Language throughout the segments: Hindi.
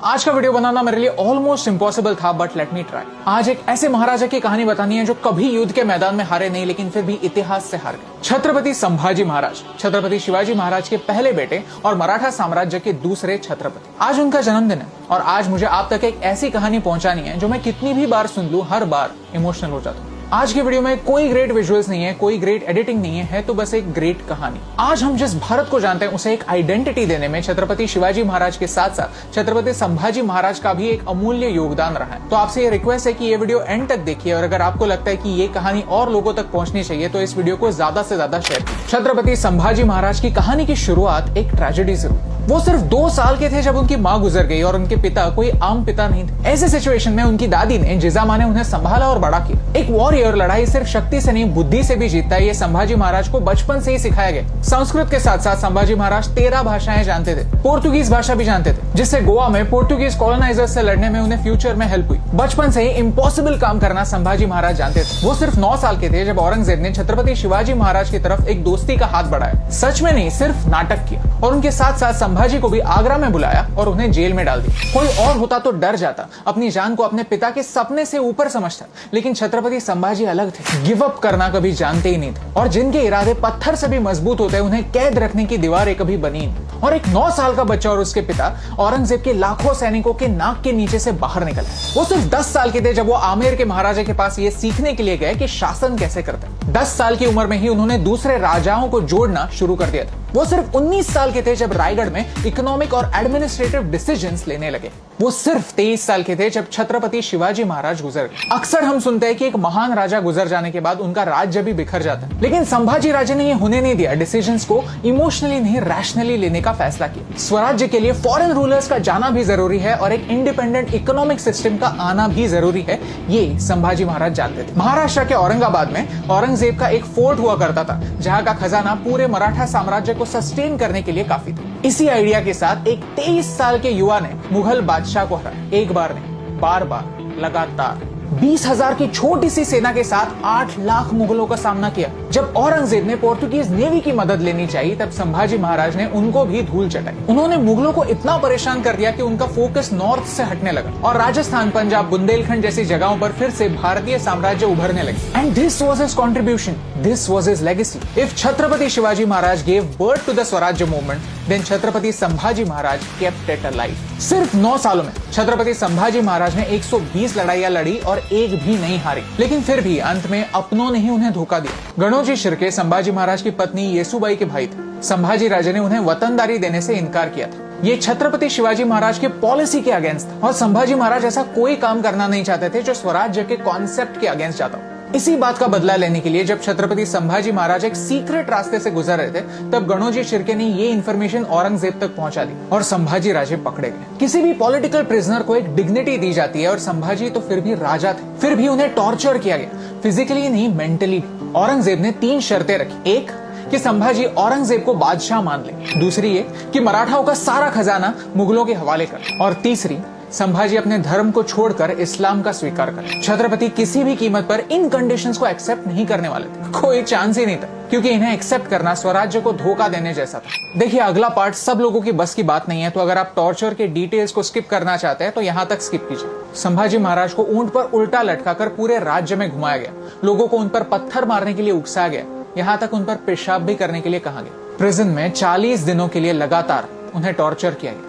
आज का वीडियो बनाना मेरे लिए ऑलमोस्ट इम्पॉसिबल था, बट लेट मी ट्राई। आज एक ऐसे महाराजा की कहानी बतानी है जो कभी युद्ध के मैदान में हारे नहीं, लेकिन फिर भी इतिहास से हार गए। छत्रपति संभाजी महाराज, छत्रपति शिवाजी महाराज के पहले बेटे और मराठा साम्राज्य के दूसरे छत्रपति। आज उनका जन्मदिन है और आज मुझे आप तक एक ऐसी कहानी पहुंचानी है जो मैं कितनी भी बार सुन लूं, हर बार इमोशनल हो जाता हूँ। आज की वीडियो में कोई ग्रेट विजुअल्स नहीं है, कोई ग्रेट एडिटिंग नहीं है तो बस एक ग्रेट कहानी। आज हम जिस भारत को जानते हैं उसे एक आइडेंटिटी देने में छत्रपति शिवाजी महाराज के साथ साथ छत्रपति संभाजी महाराज का भी एक अमूल्य योगदान रहा है। तो आपसे ये रिक्वेस्ट है कि ये वीडियो एंड तक देखिए और अगर आपको लगता है कि ये कहानी और लोगों तक पहुंचनी चाहिए तो इस वीडियो को ज्यादा से ज्यादा शेयर कीजिए। छत्रपति संभाजी महाराज की कहानी की शुरुआत एक ट्रेजेडी से हुई। वो सिर्फ 2 साल के थे जब उनकी माँ गुजर गई और उनके पिता कोई आम पिता नहीं थे। ऐसे सिचुएशन में उनकी दादी ने, जिजामा ने उन्हें संभाला और बड़ा किया। एक वॉरियर लड़ाई सिर्फ शक्ति से नहीं बुद्धि से भी जीतता है, ये संभाजी महाराज को बचपन से ही सिखाया गया। संस्कृत के साथ साथ संभाजी महाराज 13 भाषाएं जानते थे, पोर्तुगीज भाषा भी जानते थे, जिससे गोवा में पोर्तुगीज कॉलोनाइजर्स से लड़ने में उन्हें फ्यूचर में हेल्प हुई। बचपन से ही इम्पॉसिबल काम करना संभाजी महाराज जानते थे। वो सिर्फ 9 साल के थे जब औरंगजेब ने छत्रपति शिवाजी महाराज की तरफ एक दोस्ती का हाथ बढ़ाया। सच में नहीं, सिर्फ नाटक किया और उनके साथ साथ संभाजी को भी आगरा में बुलाया और उन्हें जेल में डाल दिया। कोई और होता तो डर जाता, अपनी जान को अपने पिता के सपने से ऊपर समझता, लेकिन छत्रपति संभाजी अलग थे। गिव अप करना कभी जानते ही नहीं थे और जिनके इरादे पत्थर से भी मजबूत होते हैं उन्हें कैद रखने की दीवारें कभी बनी नहीं। और एक 9 साल का बच्चा और उसके पिता औरंगजेब के लाखों सैनिकों के नाक के नीचे से बाहर निकले। वो सिर्फ 10 साल के थे जब वो आमेर के महाराजा के पास ये सीखने के लिए गए कि शासन कैसे करते हैं। 10 साल की उम्र में ही उन्होंने दूसरे राजाओं को जोड़ना शुरू कर दिया था। वो सिर्फ 19 साल के थे जब रायगढ़ में इकोनॉमिक और एडमिनिस्ट्रेटिव डिसीजंस लेने लगे। वो सिर्फ 23 साल के थे जब छत्रपति शिवाजी महाराज गुजर गए। अक्सर हम सुनते हैं कि एक महान राजा गुजर जाने के बाद उनका राज्य भी बिखर जाता है, लेकिन संभाजी राजे ने ये होने नहीं दिया। डिसीजंस को इमोशनली नहीं, रैशनली लेने का फैसला किया। स्वराज्य के लिए फॉरेन रूलर्स का जाना भी जरूरी है और एक इंडिपेंडेंट इकोनॉमिक सिस्टम का आना भी जरूरी है, ये संभाजी महाराज जानते थे। महाराष्ट्र के औरंगाबाद में औरंगजेब का एक फोर्ट हुआ करता था जहां का खजाना पूरे मराठा साम्राज्य को सस्टेन करने के लिए काफी था। इसी आइडिया के साथ एक 23 साल के युवा ने मुगल बादशाह को हराया। एक बार नहीं, बार बार, लगातार 20,000 की छोटी सी सेना के साथ 8 लाख मुगलों का सामना किया। जब औरंगजेब ने पोर्तुगीज नेवी की मदद लेनी चाहिए तब संभाजी महाराज ने उनको भी धूल चटाई। उन्होंने मुगलों को इतना परेशान कर दिया कि उनका फोकस नॉर्थ से हटने लगा और राजस्थान, पंजाब, बुंदेलखंड जैसी जगहों पर फिर से भारतीय साम्राज्य उभरने लगे। And this was his contribution, this was his legacy. If Chhatrapati Shivaji Maharaj gave birth to the Swarajya movement, then Chhatrapati Sambhaji Maharaj kept it alive. सिर्फ 9 सालों में छत्रपति संभाजी महाराज ने 120 लड़ाइयां लड़ी और एक भी नहीं हारी, लेकिन फिर भी अंत में अपनों ने ही उन्हें धोखा दिया। गणोजी शिर्के संभाजी महाराज की पत्नी येसुबाई के भाई थे। संभाजी राजे ने उन्हें वतनदारी देने से इनकार किया था। ये छत्रपति शिवाजी महाराज के पॉलिसी के अगेंस्ट था और संभाजी महाराज ऐसा कोई काम करना नहीं चाहते थे जो स्वराज्य के कॉन्सेप्ट के अगेंस्ट जाता हो। इसी बात का बदला लेने के लिए जब छत्रपति संभाजी महाराज एक सीक्रेट रास्ते से गुजर रहे थे तब गणोजी शिर्के ने ये इन्फॉर्मेशन औरंगजेब तक पहुंचा दी और संभाजी राजे पकड़े गए। किसी भी पॉलिटिकल प्रिजनर को एक डिग्निटी दी जाती है और संभाजी तो फिर भी राजा थे, फिर भी उन्हें टॉर्चर किया गया, फिजिकली नहीं मेंटली भी। औरंगजेब ने 3 शर्तें रखी। एक, कि संभाजी औरंगजेब को बादशाह मान ले। दूसरी ये कि मराठाओं का सारा खजाना मुगलों के हवाले कर। और तीसरी, संभाजी अपने धर्म को छोड़कर इस्लाम का स्वीकार करें। छत्रपति किसी भी कीमत पर इन कंडीशंस को एक्सेप्ट नहीं करने वाले थे। कोई चांस ही नहीं था, क्योंकि इन्हें एक्सेप्ट करना स्वराज्य को धोखा देने जैसा था। देखिए, अगला पार्ट सब लोगों की बस की बात नहीं है, तो अगर आप टॉर्चर के डिटेल्स को स्किप करना चाहते हैं तो यहाँ तक स्किप कीजिए। संभाजी महाराज को ऊंट पर उल्टा लटकाकर पूरे राज्य में घुमाया गया। लोगों को उन पर पत्थर मारने के लिए उकसाया गया, यहाँ तक उन पर पेशाब भी करने के लिए कहा गया। प्रिजन में 40 दिनों के लिए लगातार उन्हें टॉर्चर किया गया।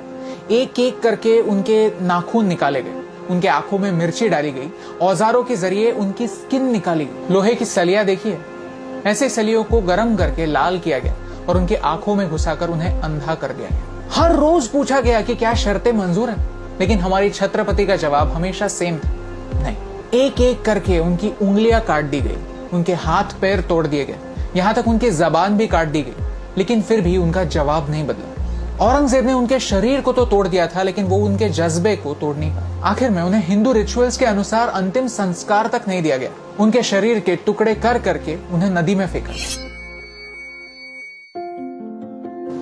एक एक करके उनके नाखून निकाले गए, उनके आंखों में मिर्ची डाली गई, औजारों के जरिए उनकी स्किन निकाली गई। लोहे की सलियां देखिए, ऐसे सलियों को गर्म करके लाल किया गया और उनकी आंखों में घुसाकर उन्हें अंधा कर दिया गया। हर रोज पूछा गया कि क्या शर्तें मंजूर हैं, लेकिन हमारी छत्रपति का जवाब हमेशा सेम था, नहीं। एक एक करके उनकी उंगलियां काट दी गई, उनके हाथ पैर तोड़ दिए गए, यहाँ तक उनकी जबान भी काट दी गई, लेकिन फिर भी उनका जवाब नहीं बदला। औरंगजेब ने उनके शरीर को तो तोड़ दिया था, लेकिन वो उनके जज्बे को तोड़ नहीं पाया। आखिर में उन्हें हिंदू रिचुअल्स के अनुसार अंतिम संस्कार तक नहीं दिया गया। उनके शरीर के टुकड़े कर करके उन्हें नदी में फेंका।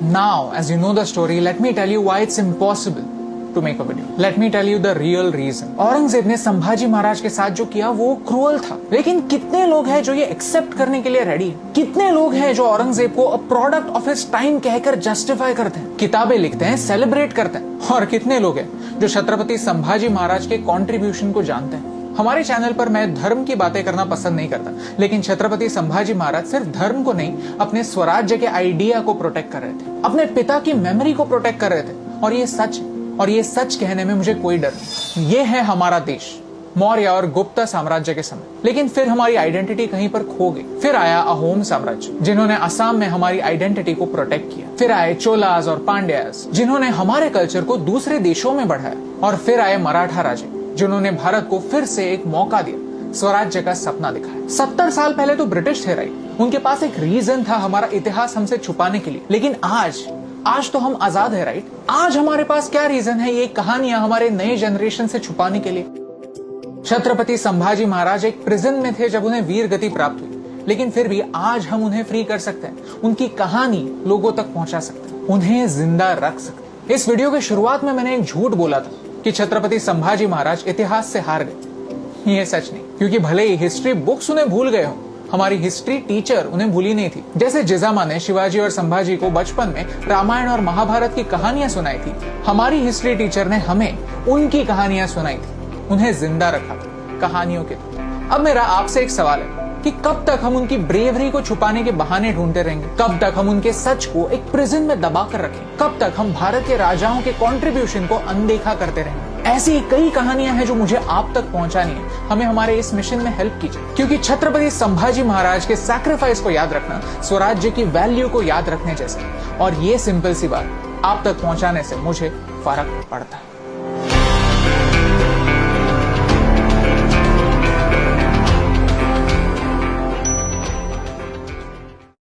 Now, as you know the story, let me tell you why it's impossible to make a video. Let me tell you the real reason. Aurangzeb ने संभाजी महाराज के साथ जो किया वो क्रूअल था, लेकिन कितने लोग हैं जो ये एक्सेप्ट करने के लिए रेडी? कितने लोग हैं जो औरंगजेब को a product of his time कहकर जस्टिफाई करते हैं, किताबें लिखते हैं, सेलिब्रेट करते हैं? और कितने लोग हैं जो छत्रपति संभाजी महाराज के कंट्रीब्यूशन को जानते हैं। हमारे चैनल पर मैं धर्म की बातें करना पसंद नहीं करता, लेकिन छत्रपति संभाजी महाराज सिर्फ धर्म को नहीं, अपने स्वराज्य के आइडिया को प्रोटेक्ट कर रहे थे, अपने पिता की मेमोरी को प्रोटेक्ट कर रहे थे। और ये सच है, और ये सच कहने में मुझे कोई डर नहीं। ये है हमारा देश मौर्य और गुप्ता साम्राज्य के समय। लेकिन फिर हमारी आइडेंटिटी कहीं पर खो गई। फिर आया अहोम साम्राज्य, जिन्होंने असम में हमारी आइडेंटिटी को प्रोटेक्ट किया। फिर आए चोलास और पांड्यास, जिन्होंने हमारे कल्चर को दूसरे देशों में बढ़ाया। और फिर आए मराठा राजे, जिन्होंने भारत को फिर से एक मौका दिया, स्वराज्य का सपना दिखाया। 70 साल पहले तो ब्रिटिश थे राइट, उनके पास एक रीजन था हमारा इतिहास हमसे छुपाने के लिए। लेकिन आज तो हम आजाद है राइट। आज हमारे पास क्या रीजन है ये कहानियां हमारे नए जनरेशन से छुपाने के लिए? छत्रपति संभाजी महाराज एक प्रिजन में थे जब उन्हें वीर गति प्राप्त हुई, लेकिन फिर भी आज हम उन्हें फ्री कर सकते हैं, उनकी कहानी लोगों तक पहुंचा सकते हैं, उन्हें जिंदा रख सकते हैं। इस वीडियो के शुरुआत में मैंने एक झूठ बोला था कि छत्रपति संभाजी महाराज इतिहास से हार गए। ये सच नहीं, क्योंकि भले ही हिस्ट्री बुक्स उन्हें भूल गए हो, हमारी हिस्ट्री टीचर उन्हें भूली नहीं थी। जैसे जिजामा ने शिवाजी और संभाजी को बचपन में रामायण और महाभारत की कहानियां सुनाई थी, हमारी हिस्ट्री टीचर ने हमें उनकी कहानियां सुनाई थी, उन्हें जिंदा रखा था कहानियों के थ्रू। अब मेरा आपसे एक सवाल है कि कब तक हम उनकी ब्रेवरी को छुपाने के बहाने ढूंढते रहेंगे? कब तक हम उनके सच को एक प्रिजन में दबा कर रखें? कब तक हम भारत के राजाओं के कंट्रीब्यूशन को अनदेखा करते रहेंगे? ऐसी कई कहानियां हैं जो मुझे आप तक पहुंचानी है। हमें हमारे इस मिशन में हेल्प कीजिए, क्योंकि छत्रपति संभाजी महाराज के सैक्रिफाइस को याद रखना स्वराज्य की वैल्यू को याद रखने जैसे। और ये सिंपल सी बात आप तक पहुंचाने से मुझे फर्क पड़ता है।